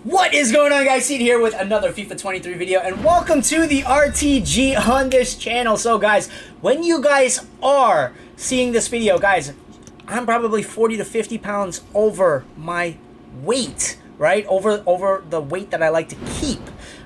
What is going on, guys? Seed here with another FIFA 23 video, and welcome to the RTG on this channel. So guys, when you guys are seeing this video, guys, I'm probably 40 to 50 pounds over my weight, right? Over the weight that I like to keep,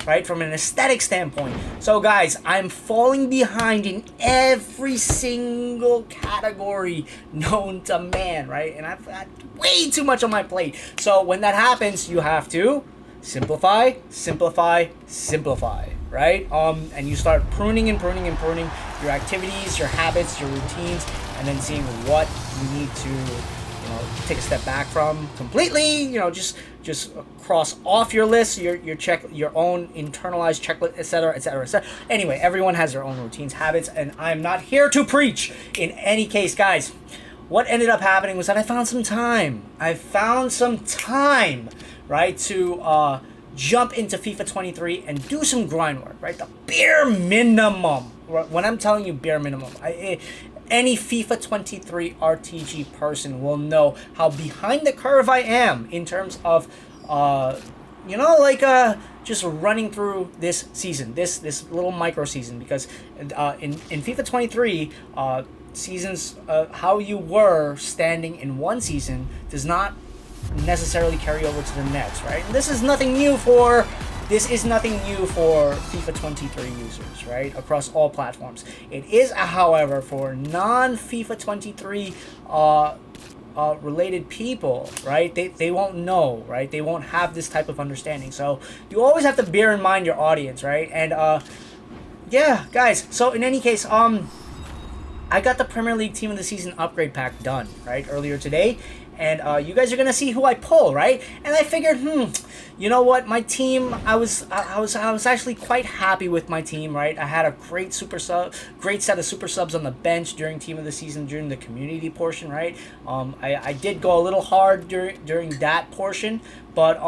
right? From an aesthetic standpoint. So guys, I'm falling behind in every single category known to man, right? And I've got way too much on my plate. So when that happens, you have to simplify, simplify, simplify, right? And you start pruning and pruning and pruning your activities, your habits, your routines, and then seeing what you need to, take a step back from completely, just cross off your list, your own internalized checklist, etc., etc., etc. Anyway, everyone has their own routines, habits, and I'm not here to preach. In any case, guys, what ended up happening was that I found some time. Right, to jump into FIFA 23 and do some grind work, right? The bare minimum. When I'm telling you bare minimum, any FIFA 23 RTG person will know how behind the curve I am in terms of, just running through this season, this little micro season, because in FIFA 23, seasons, how you were standing in one season does not necessarily carry over to the next, right? And this is nothing new for FIFA 23 users, right? Across all platforms. It is, however, for non-FIFA 23 related people, right? They won't know, right? They won't have this type of understanding. So you always have to bear in mind your audience, right? And yeah, guys. So in any case, I got the Premier League Team of the Season upgrade pack done, right, earlier today. And you guys are gonna see who I pull, right? And I figured, you know what, my team, I was actually quite happy with my team, right? I had a great set of super subs on the bench during Team of the Season, during the community portion, right? I did go a little hard during that portion, but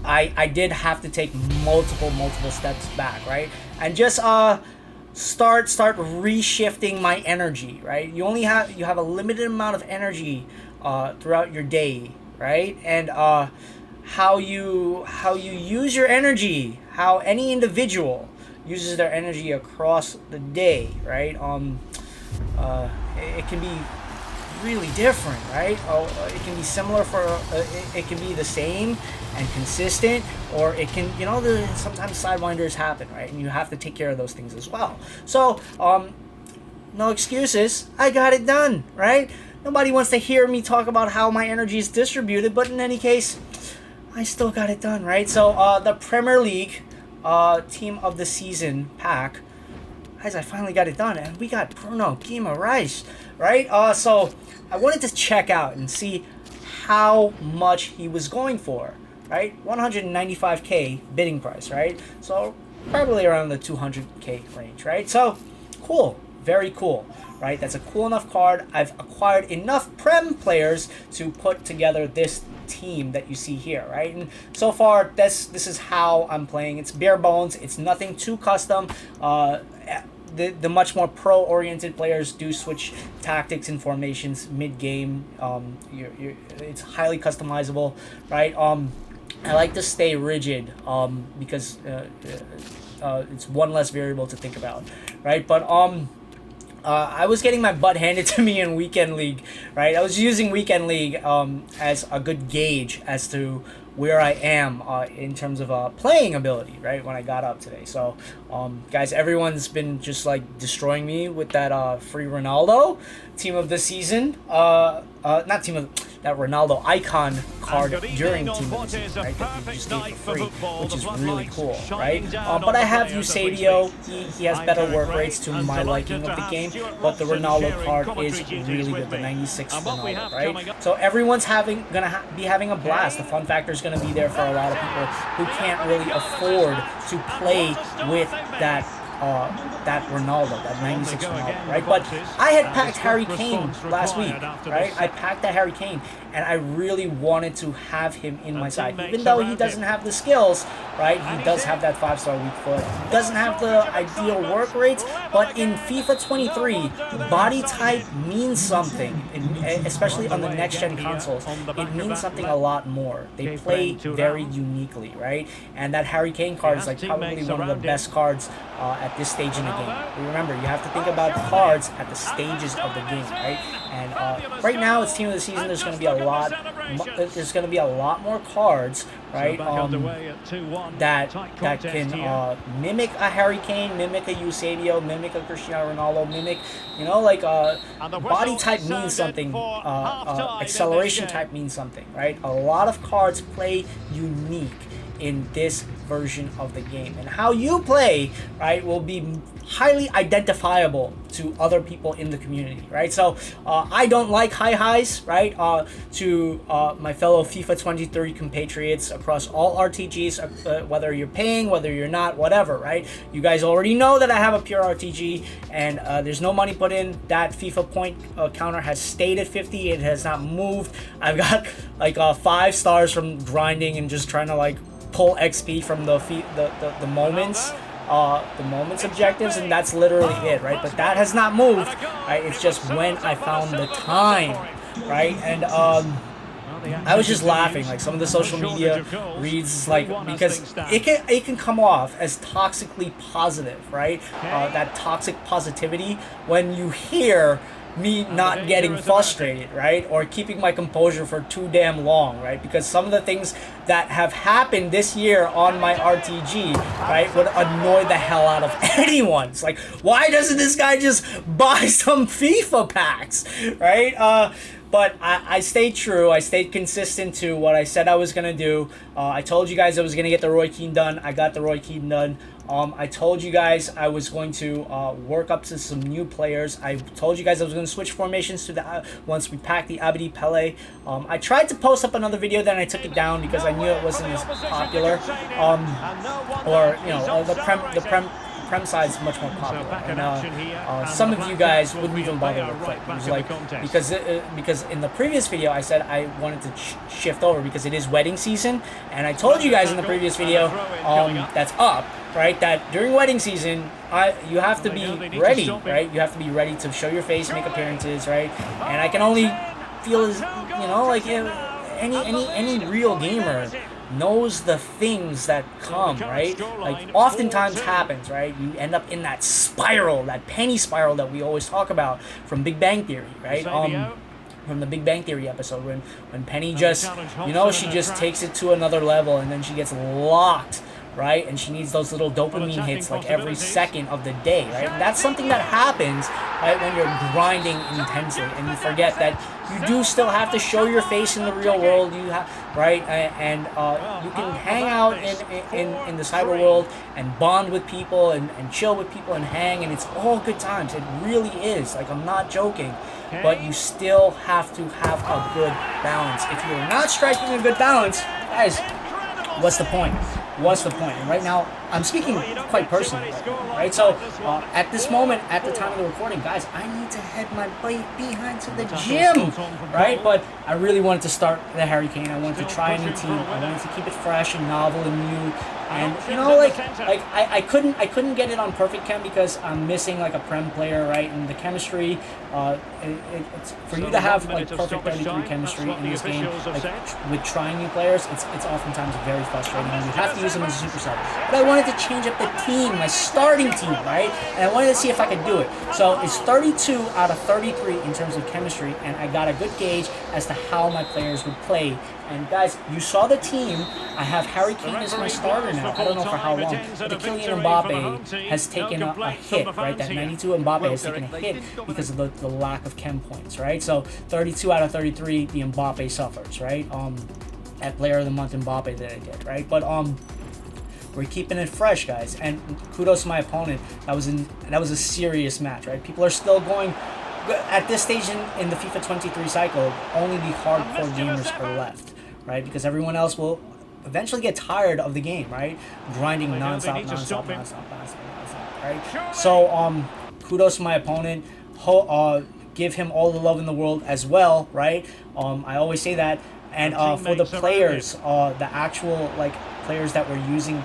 I did have to take multiple steps back, right? And just start reshifting my energy, right? You have a limited amount of energy throughout your day, right? And how you use your energy, how any individual uses their energy across the day, right? It can be really different, right? It can be similar it can be the same and consistent, or it can, sometimes sidewinders happen, right? And you have to take care of those things as well. So, no excuses. I got it done, right? Nobody wants to hear me talk about how my energy is distributed, but in any case, I still got it done, right? So, the Premier League Team of the Season pack, guys, I finally got it done, and we got Bruno Guimaraes, right? So I wanted to check out and see how much he was going for, right? 195k bidding price, right? So probably around the 200k range, right? So cool, very cool, right? That's a cool enough card. I've acquired enough Prem players to put together this team that you see here, right? And so far, this is how I'm playing. It's bare bones. It's nothing too custom. The much more pro-oriented players do switch tactics and formations mid-game. It's highly customizable, right? I like to stay rigid because it's one less variable to think about, right? But I was getting my butt handed to me in Weekend League, right? I was using Weekend League as a good gauge as to where I am in terms of playing ability, right, when I got up today. So, guys, everyone's been just, destroying me with that free Ronaldo Team of the Season. That Ronaldo icon card during Team of the Season, right, that you just gave for free, which is really cool, right? But I have Eusebio. He has better work rates to my liking of the game, but the Ronaldo card is really good, the 96 Ronaldo, right? So everyone's gonna be having a blast. The fun factor is going to be there for a lot of people who can't really afford to play with that Ronaldo, that 96 Ronaldo, right? But I had packed Harry Kane last week, right? I packed that Harry Kane, and I really wanted to have him in my side. Even though he doesn't have the skills, right? He does have that 5-star weak foot. He doesn't have the ideal work rates, but in FIFA 23, body type means something. especially on the next-gen consoles, it means something a lot more. They play very uniquely, right? And that Harry Kane card is like probably one of the best cards at this stage in the game. Remember, you have to think about cards at the stages of the game, right? And right now, it's Team of the Season. There's going to be a lot. There's going to be a lot more cards, right? That can mimic a Harry Kane, mimic a Eusebio, mimic a Cristiano Ronaldo, mimic, you know, like body type means something, acceleration type means something, right? A lot of cards play unique in this version of the game, and how you play, right, will be highly identifiable to other people in the community, right? So I don't like highs, right? To my fellow FIFA 23 compatriots across all RTGs, whether you're paying, whether you're not, whatever, right? You guys already know that I have a pure RTG, and there's no money put in. That FIFA point counter has stayed at 50. It has not moved. I've got like 5 stars from grinding and just trying to like pull XP from the moments objectives, and that's literally it, right? But that has not moved, right? It's just when I found the time, right? And I was just laughing, like some of the social media reads, like, because it can come off as toxically positive, right? That toxic positivity when you hear me not getting frustrated, right? Or keeping my composure for too damn long, right? Because some of the things that have happened this year on my RTG, right, would annoy the hell out of anyone. It's like, why doesn't this guy just buy some FIFA packs, right? But I stayed true. I stayed consistent to what I said I was going to do. I told you guys I was going to get the Roy Keane done. I got the Roy Keane done. I told you guys I was going to work up to some new players. I told you guys I was going to switch formations to the once we pack the Abedi Pele. I tried to post up another video, then I took it down because I knew it wasn't as popular. Or, you know, the Prem side is much more popular, and some of you guys wouldn't even bother with it. It was like, because in the previous video I said I wanted to shift over because it is wedding season, and I told you guys in the previous video that's up, right, that during wedding season you have to be ready, right? You have to be ready to show your face, make appearances, right? And I can only feel as, you know, like any real gamer knows the things that come, right? Like oftentimes happens, right? You end up in that spiral, that penny spiral that we always talk about from Big Bang Theory, right? From the Big Bang Theory episode when Penny just, you know, she just takes it to another level and then she gets locked, right? And she needs those little dopamine hits like every second of the day, right? And that's something that happens, right, when you're grinding intensely and you forget that you do still have to show your face in the real world. You have, right, and you can hang out in the cyber world and bond with people and chill with people and hang, and it's all good times. It really is. Like, I'm not joking. But you still have to have a good balance. If you're not striking a good balance, guys, what's the point? What's the point? And right now, I'm speaking quite personally, right? So, at this moment, at the time of the recording, guys, I need to head my behind to the gym, right? But I really wanted to start the Harry Kane. I wanted to try a new team. I wanted to keep it fresh and novel and new. And, you know, like I couldn't get it on perfect chem because I'm missing like a Prem player, right? And the chemistry, it's for you to have like perfect 33 chemistry in this game, like with trying new players, it's oftentimes very frustrating. And you have to use them as a super sub. But I wanted to change up the team, my starting team, right? And I wanted to see if I could do it. So it's 32 out of 33 in terms of chemistry, and I got a good gauge as to how my players would play. And guys, you saw the team. I have Harry Kane as my starter now. I don't know for how long. But the Kylian Mbappe has taken a hit, right? That 92 Mbappe has taken a hit because of the lack of chem points, right? So 32 out of 33, the Mbappe suffers, right? At Player of the Month Mbappe that I did, right? But we're keeping it fresh, guys. And kudos to my opponent. That was a serious match, right? People are still going. At this stage in the FIFA 23 cycle, only the hardcore gamers are left, right? Because everyone else will eventually get tired of the game, right? Grinding nonstop, right? So, kudos to my opponent. Give him all the love in the world as well, right? I always say that. And for the players, the actual like players that were using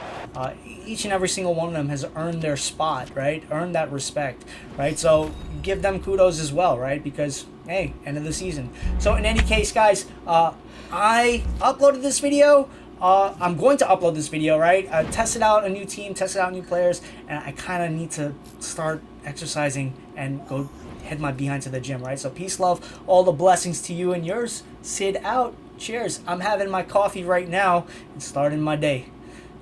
Each and every single one of them has earned their spot, right? Earned that respect, right? So give them kudos as well, right? Because, hey, end of the season. So in any case, guys, I uploaded this video. I'm going to upload this video, right? I tested out a new team, tested out new players, and I kind of need to start exercising and go head my behind to the gym, right? So peace, love, all the blessings to you and yours. Sid out. Cheers. I'm having my coffee right now and starting my day,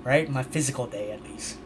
right? My physical day, at least.